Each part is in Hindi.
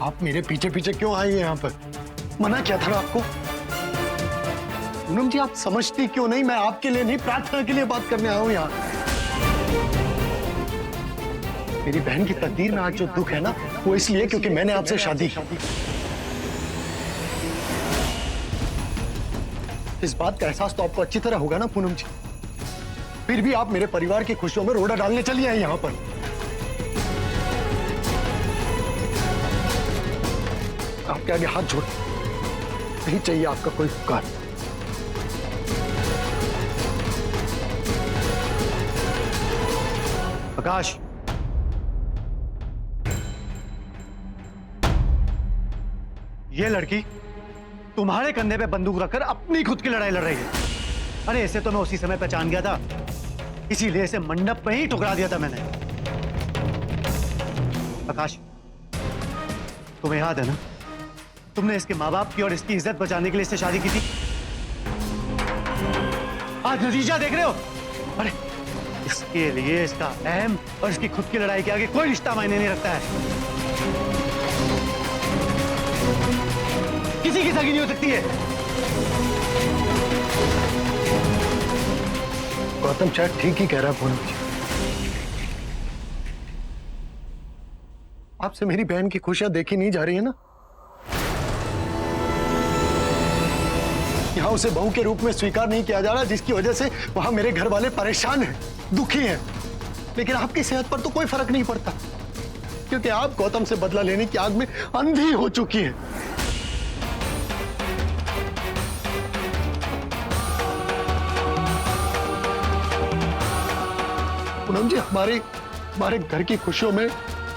आप मेरे पीछे पीछे क्यों आई हैं यहाँ पर? मना किया था ना आपको। पूनम जी, आप समझती क्यों नहीं? मैं आपके लिए नहीं, प्रार्थना के लिए बात करने आया हूँ यहाँ। मेरी बहन की तकदीर में आज जो दुख है ना, वो इसलिए क्योंकि मैंने आपसे शादी की। इस बात का एहसास तो आपको अच्छी तरह होगा ना पूनम जी। फिर भी आप मेरे परिवार की खुशियों में रोड़ा डालने चली आई यहाँ पर। आपके आगे हाथ जोड़, नहीं चाहिए आपका कोई उपकार। आकाश, ये लड़की तुम्हारे कंधे पे बंदूक रखकर अपनी खुद की लड़ाई लड़ रही है। अरे इसे तो मैं उसी समय पहचान गया था, इसीलिए इसे मंडप में ही ठुकरा दिया था मैंने। आकाश, तुम्हें याद है ना, तुमने इसके माँ बाप की और इसकी इज्जत बचाने के लिए इससे शादी की थी। आज नतीजा देख रहे हो। अरे इसके लिए इसका अहम और इसकी खुद की लड़ाई के आगे कोई रिश्ता मायने नहीं रखता है। किसी की सगी नहीं हो सकती है। गौतम शायद ठीक ही कह रहा है पूनम जी। आपसे मेरी बहन की खुशियां देखी नहीं जा रही है ना। यहां उसे बहू के रूप में स्वीकार नहीं किया जा रहा, जिसकी वजह से वहां मेरे घर वाले परेशान हैं, दुखी हैं। लेकिन आपकी सेहत पर तो कोई फर्क नहीं पड़ता, क्योंकि आप गौतम से बदला लेने की आग में अंधी हो चुकी है। पूनम जी, हमारे घर की खुशियों में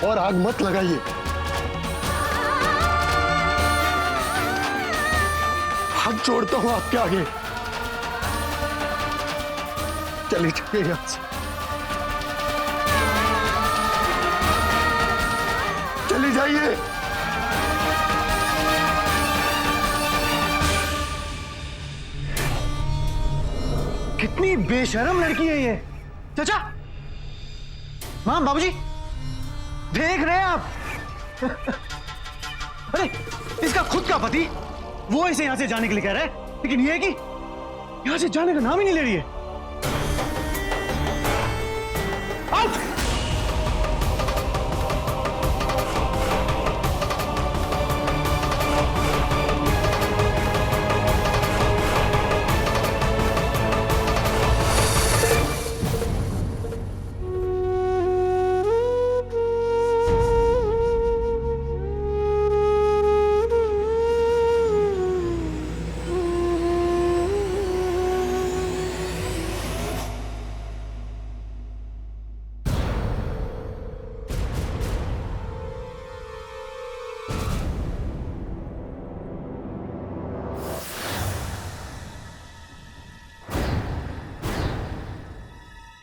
और आग मत लगाइए। हाथ जोड़ता हूं आपके आगे, चलिए चलिए यहां से, चली जाइए। कितनी बेशर्म लड़की है ये। चाचा, मां, बाबूजी, देख रहे हैं आप? अरे इसका खुद का पति वो इसे यहां से जाने के लिए कह रहा है, लेकिन ये कि यहां से जाने का नाम ही नहीं ले रही है। आउट!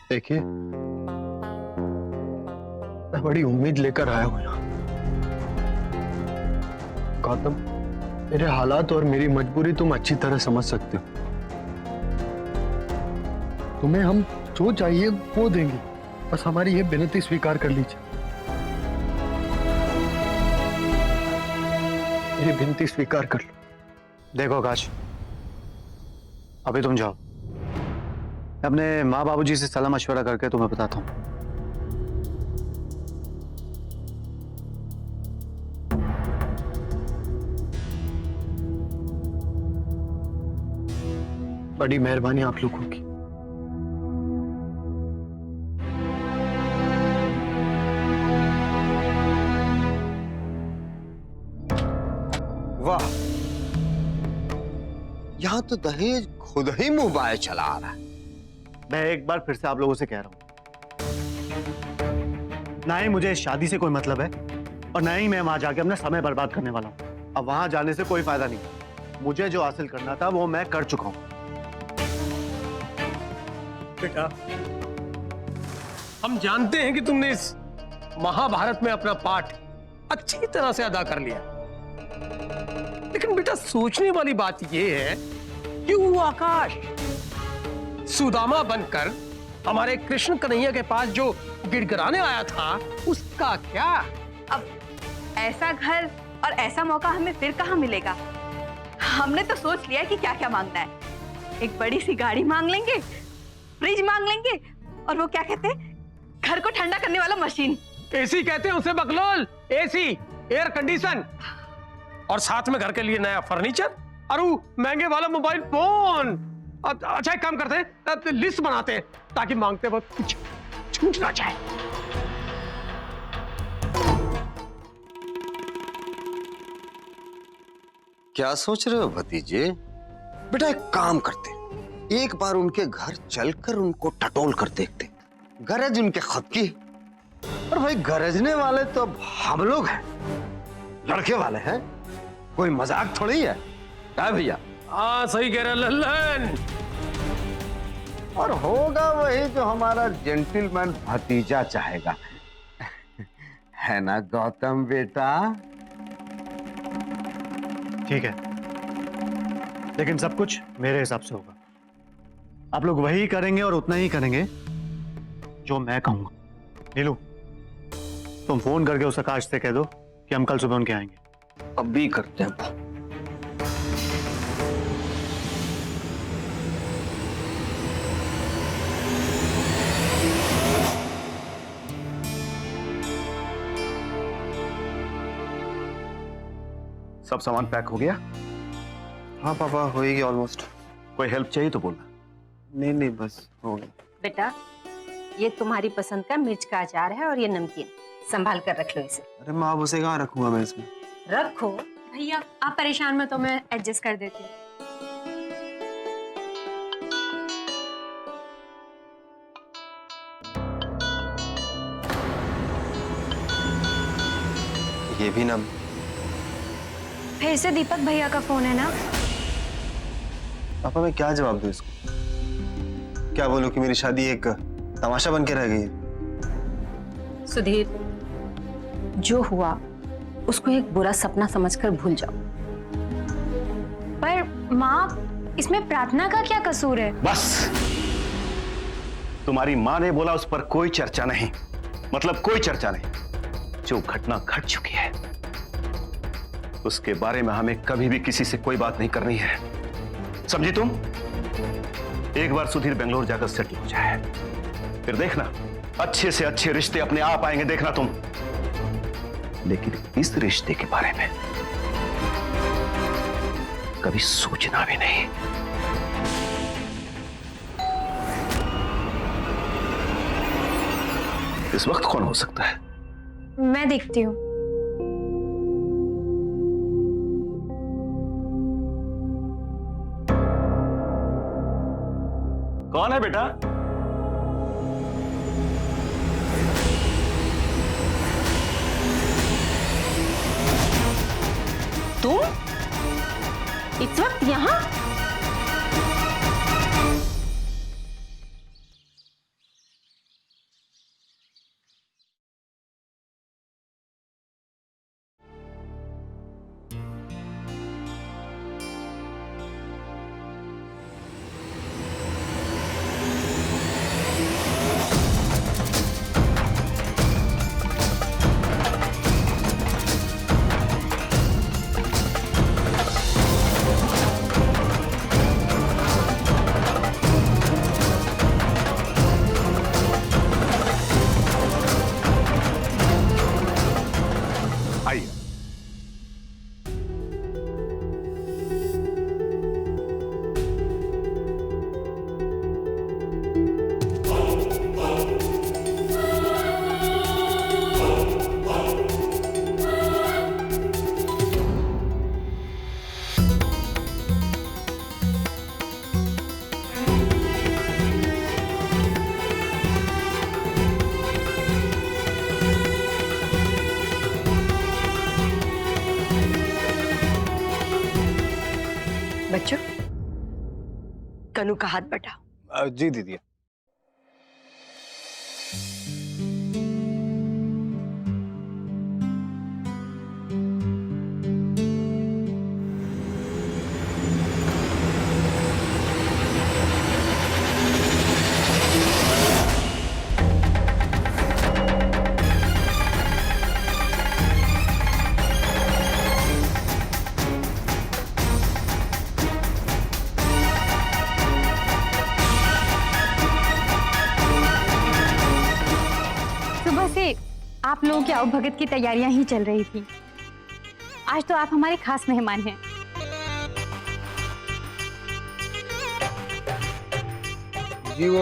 देखिए, मैं बड़ी उम्मीद लेकर आया हूं यहां। गौतम, मेरे हालात और मेरी मजबूरी तुम अच्छी तरह समझ सकते हो। तुम्हें हम जो चाहिए वो देंगे, बस हमारी ये विनती स्वीकार कर लीजिए। मेरी विनती स्वीकार कर लो। देखो आकाश, अभी तुम जाओ, अपने माँ बाबूजी से सलाह मशवरा करके तुम्हें बताता हूँ। बड़ी मेहरबानी आप लोगों की। वाह, यहां तो दहेज खुद ही मुंह बाए चला आ रहा है। मैं एक बार फिर से आप लोगों से कह रहा हूं, ना ही मुझे इस शादी से कोई मतलब है और ना ही मैं वहां जाके अपना समय बर्बाद करने वाला हूं। अब वहां जाने से कोई फायदा नहीं। मुझे जो हासिल करना था वो मैं कर चुका हूं। बेटा, हम जानते हैं कि तुमने इस महाभारत में अपना पाठ अच्छी तरह से अदा कर लिया, लेकिन बेटा सोचने वाली बात यह है कि वो आकाश सुदामा बनकर हमारे कृष्ण कन्हैया के पास जो गिड़गिड़ाने आया था, उसका क्या? अब ऐसा घर और ऐसा मौका हमें फिर कहाँ मिलेगा। हमने तो सोच लिया कि क्या क्या मांगना है। एक बड़ी सी गाड़ी मांग लेंगे, फ्रिज मांग लेंगे, और वो क्या कहते हैं, घर को ठंडा करने वाला मशीन। एसी कहते हैं उसे बकलोल, एसी, एयर कंडीशन, और साथ में घर के लिए नया फर्नीचर और वो महंगे वाला मोबाइल फोन। अच्छा एक काम करते हैं, लिस्ट बनाते हैं ताकि मांगते वक्त कुछ छूट ना जाए। क्या सोच रहे हो भतीजे? बेटा एक काम करते, एक बार उनके घर चलकर उनको टटोल कर देखते। गरज उनके खुद की, और भाई गरजने वाले तो अब हम लोग हैं, लड़के वाले हैं, कोई मजाक थोड़ी है। क्या भैया? हाँ सही कह रहे लल्लन। और होगा वही जो हमारा जेंटलमैन भतीजा चाहेगा, है ना गौतम बेटा? ठीक है, लेकिन सब कुछ मेरे हिसाब से होगा। आप लोग वही करेंगे और उतना ही करेंगे जो मैं कहूंगा। नीलू, तुम फोन करके उस आकाश से कह दो कि हम कल सुबह उनके आएंगे। अभी करते हैं। सब सामान पैक हो गया? हाँ पापा, हो ही गया ऑलमोस्ट। कोई हेल्प चाहिए तो बोलना। नहीं नहीं, बस हो गया। बेटा, ये तुम्हारी पसंद का मिर्च का अचार है और ये नमकीन, संभाल कर रख लो इसे। अरे माँ, उसे कहाँ रखूंगा मैं इसमें? रखो। भैया आप परेशान मत हो, मैं एडजस्ट कर देती हूँ। ये भी ना। फिर से दीपक भैया का फोन है ना? पापा मैं क्या जवाब दूं इसको? क्या बोलूं कि मेरी शादी एक तमाशा बन के रह गई है? सुधीर, जो हुआ उसको एक बुरा सपना समझकर भूल जाओ। पर माँ, इसमें प्रार्थना का क्या कसूर है? बस, तुम्हारी माँ ने बोला उस पर कोई चर्चा नहीं, मतलब कोई चर्चा नहीं। जो घटना घट चुकी है उसके बारे में हमें कभी भी किसी से कोई बात नहीं करनी है, समझी तुम? एक बार सुधीर बेंगलोर जाकर सेटल हो जाए, फिर देखना अच्छे से अच्छे रिश्ते अपने आप आएंगे, देखना तुम। लेकिन इस रिश्ते के बारे में कभी सोचना भी नहीं। इस वक्त कौन हो सकता है? मैं देखती हूँ। कौन है बेटा? तुम इस वक्त यहाँ? आइए। बच्चों, कनू का हाथ बटाओ। जी दीदी। आप लोगों के आवभगत की तैयारियां ही चल रही थी। आज तो आप हमारे खास मेहमान हैं। जी वो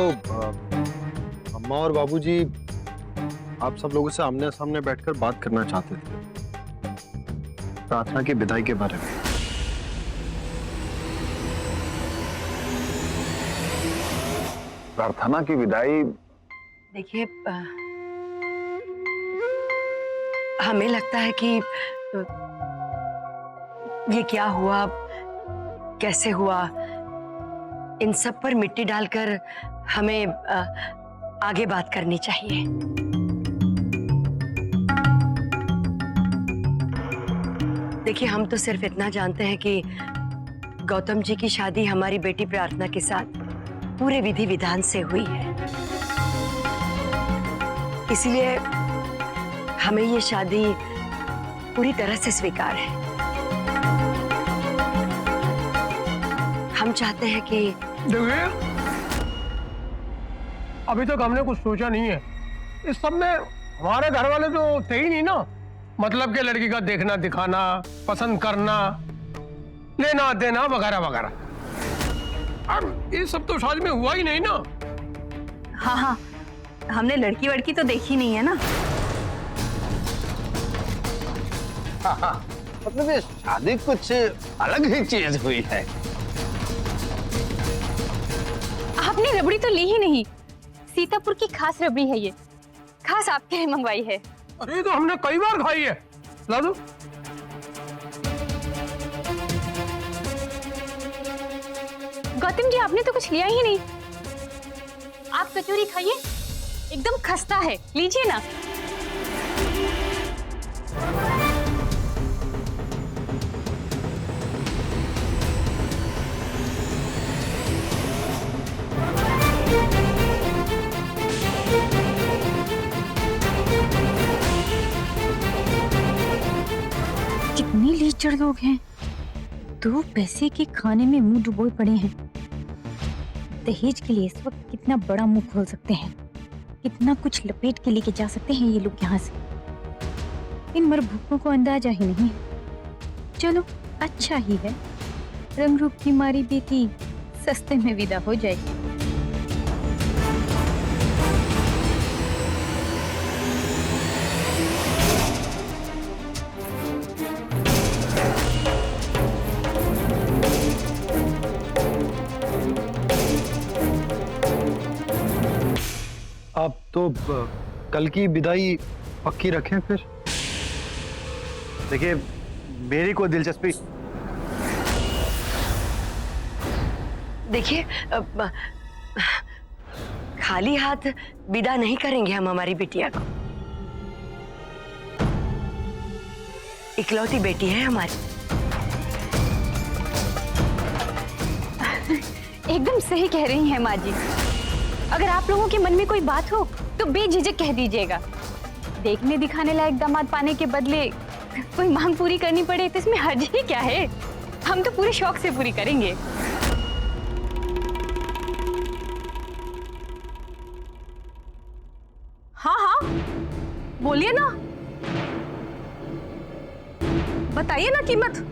अम्मा और बाबूजी आप सब लोगों से आमने सामने बैठकर बात करना चाहते थे, प्रार्थना की विदाई के बारे में। प्रार्थना की विदाई? देखिए, हमें लगता है कि ये क्या हुआ, कैसे हुआ, इन सब पर मिट्टी डालकर हमें आगे बात करनी चाहिए। देखिए, हम तो सिर्फ इतना जानते हैं कि गौतम जी की शादी हमारी बेटी प्रार्थना के साथ पूरे विधि विधान से हुई है, इसलिए हमें ये शादी पूरी तरह से स्वीकार है। हम चाहते हैं कि देखिए, अभी तक हमने कुछ सोचा नहीं है। इस सब में हमारे घर वाले तो थे ही नहीं ना। मतलब कि लड़की का देखना दिखाना, पसंद करना, लेना देना वगैरह वगैरह। अब ये सब तो शादी में हुआ ही नहीं ना। हाँ हाँ, हमने लड़की वड़की तो देखी नहीं है ना। मतलब ये शादी कुछ अलग ही चीज हुई है। आपने रबड़ी तो ली ही नहीं। सीतापुर की खास रबड़ी है ये, खास आपके लिए मंगवाई है। अरे तो हमने कई बार खाई है। ला दो। गौतम जी, आपने तो कुछ लिया ही नहीं। आप कचौरी खाइए, एकदम खस्ता है, लीजिए ना। कितने लीचड़ लोग हैं, 2 पैसे के खाने में मुंह डुबोए पड़े हैं। दहेज के लिए इस वक्त कितना बड़ा मुंह खोल सकते हैं, कितना कुछ लपेट के लेके जा सकते हैं ये लोग यहाँ से। इन मरभूखों को अंदाजा ही नहीं। चलो अच्छा ही है, रंग रूप की मारी बेटी सस्ते में विदा हो जाएगी। आप तो कल की विदाई पक्की रखें फिर। देखिए, मेरी कोई दिलचस्पी। देखिए, खाली हाथ विदा नहीं करेंगे हम हमारी बिटिया को। इकलौती बेटी है हमारी। एकदम सही कह रही हैं माँ जी। अगर आप लोगों के मन में कोई बात हो तो बेझिझक कह दीजिएगा। देखने दिखाने लायक दामाद पाने के बदले कोई मांग पूरी करनी पड़े तो इसमें हर्ज ही क्या है। हम तो पूरे शौक से पूरी करेंगे। हाँ हाँ, बोलिए ना, बताइए ना कीमत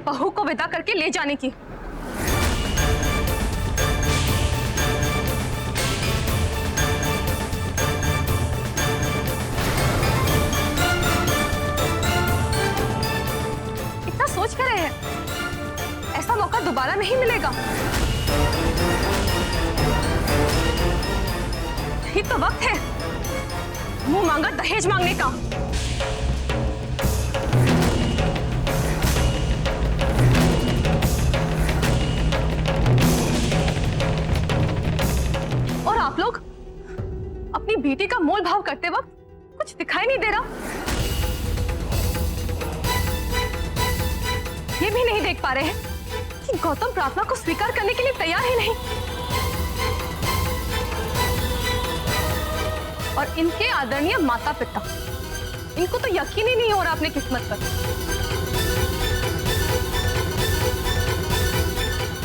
बहू को विदा करके ले जाने की। इतना सोच कर रहे हैं, ऐसा मौका दोबारा नहीं मिलेगा। यही तो वक्त है मुंह मांगा दहेज मांगने का। और आप लोग अपनी बेटी का मोल भाव करते वक्त कुछ दिखाई नहीं दे रहा। ये भी नहीं देख पा रहे हैं कि गौतम प्रार्थना को स्वीकार करने के लिए तैयार ही नहीं। और इनके आदरणीय माता पिता, इनको तो यकीन ही नहीं हो रहा अपनी किस्मत पर।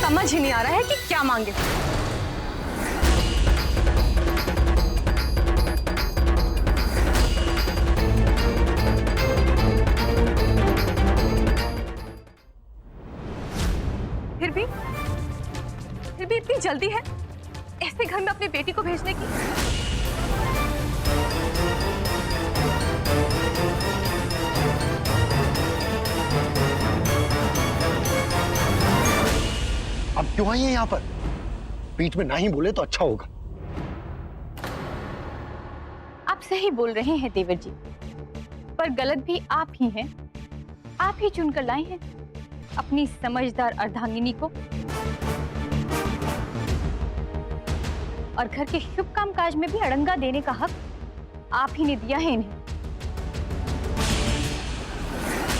समझ ही नहीं आ रहा है कि क्या मांगे। हल्दी है ऐसे घर में अपनी बेटी को भेजने की? अब क्यों आई है यहाँ पर? बीच में नहीं बोले तो अच्छा होगा। आप सही बोल रहे हैं देवर जी, पर गलत भी आप ही हैं। आप ही चुनकर लाए हैं अपनी समझदार अर्धांगिनी को, और घर के शुभ काम काज में भी अड़ंगा देने का हक आप ही ने दिया है इन्हें।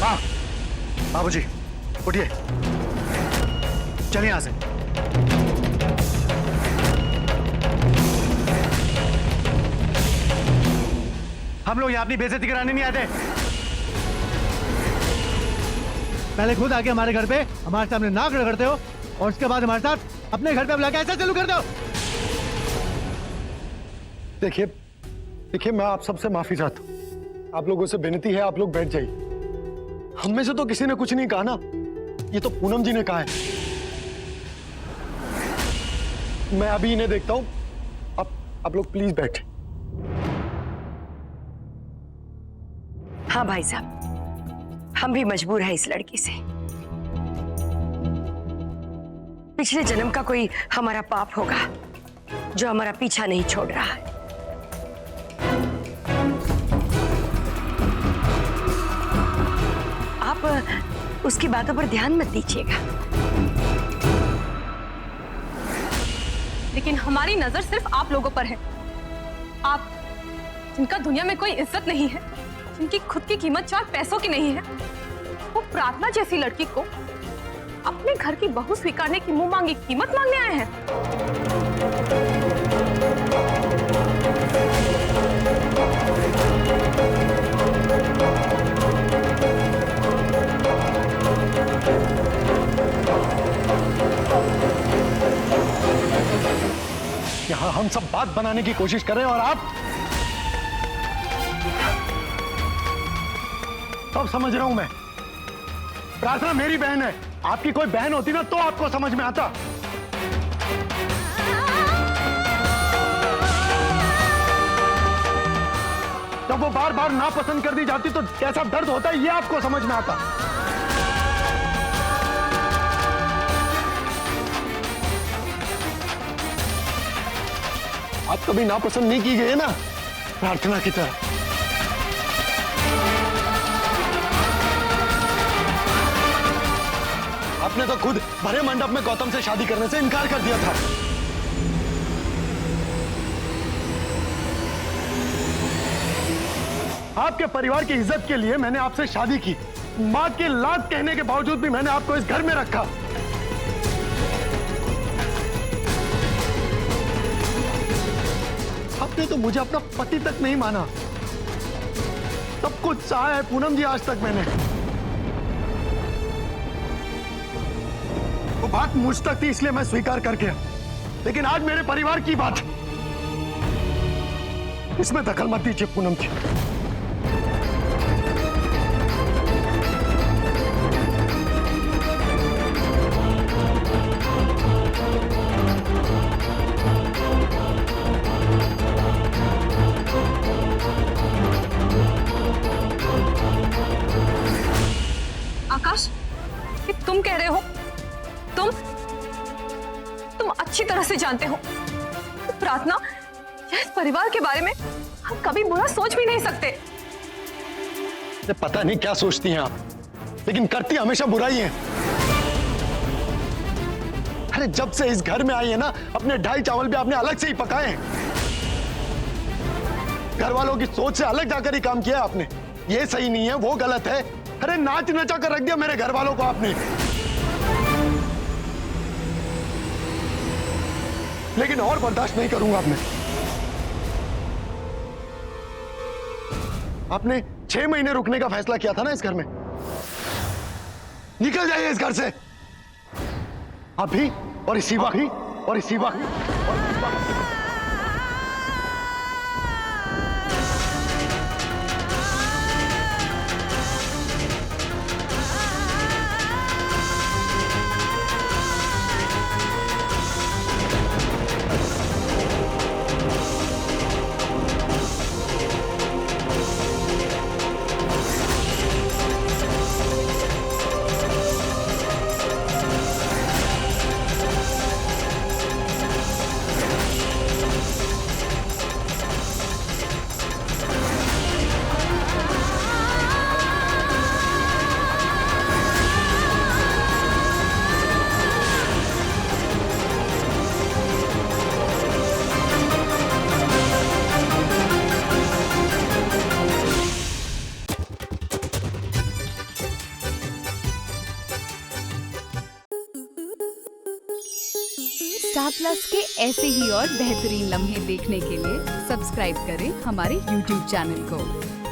हाँ, बाबूजी उठिए, चलिए यहां से। हम लोग यहाँ अपनी बेइज्जती कराने नहीं आते। पहले खुद आके हमारे घर पे हमारे सामने नाक रगड़ते हो और उसके बाद हमारे साथ अपने घर पे बुला के ऐसा चालू कर दो। देखिए देखिए, मैं आप सबसे माफी चाहता हूँ। आप लोगों से विनती है, आप लोग बैठ जाइए। हम में से तो किसी ने कुछ नहीं कहा ना, ये तो पूनम जी ने कहा है। मैं अभी इन्हें देखता हूँ, आप लोग प्लीज बैठे। हाँ भाई साहब, हम भी मजबूर हैं इस लड़की से। पिछले जन्म का कोई हमारा पाप होगा जो हमारा पीछा नहीं छोड़ रहा है। आप उसकी बातों पर ध्यान मत दीजिएगा। लेकिन हमारी नजर सिर्फ आप लोगों पर है। आप जिनका दुनिया में कोई इज्जत नहीं है, जिनकी खुद की कीमत 4 पैसों की नहीं है, वो प्रार्थना जैसी लड़की को अपने घर की बहू स्वीकारने की मुंह मांगी कीमत मांगने आए हैं। यहाँ हम सब बात बनाने की कोशिश कर रहे हैं और आप। सब समझ रहा हूं मैं। प्रार्थना मेरी बहन है, आपकी कोई बहन होती ना तो आपको समझ में आता। जब वो बार बार नापसंद कर दी जाती तो कैसा दर्द होता है ये आपको समझ में आता। आप कभी नापसंद नहीं की गई ना प्रार्थना की तरह। आपने तो खुद भरे मंडप में गौतम से शादी करने से इनकार कर दिया था। आपके परिवार की इज्जत के लिए मैंने आपसे शादी की। मां की लात कहने के बावजूद भी मैंने आपको इस घर में रखा। आपने तो मुझे अपना पति तक नहीं माना। सब कुछ सहा है पूनम जी आज तक मैंने। वो बात मुझ तक थी इसलिए मैं स्वीकार कर गया, लेकिन आज मेरे परिवार की बात, इसमें दखल मत दीजिए पूनम जी। आकाश, ये तुम कह रहे हो? तुम अच्छी तरह से जानते हो प्रार्थना या इस परिवार के बारे में हम कभी बुरा सोच भी नहीं सकते। पता नहीं क्या सोचती हैं आप, लेकिन करती हमेशा बुराई है। अरे जब से इस घर में आई है ना, अपने ढाई चावल भी आपने अलग से ही पकाए हैं। घर वालों की सोच से अलग जाकर ही काम किया आपने। ये सही नहीं है, वो गलत है। अरे नाच नचा कर रख दिया मेरे घर वालों को आपने। लेकिन और बर्दाश्त नहीं करूंगा आपने 6 महीने रुकने का फैसला किया था ना इस घर में। निकल जाइए इस घर से अभी, और इसी वक्त ही, और इसी वक्त और इसी वक्त। स्टार प्लस के ऐसे ही और बेहतरीन लम्हे देखने के लिए सब्सक्राइब करें हमारे YouTube चैनल को।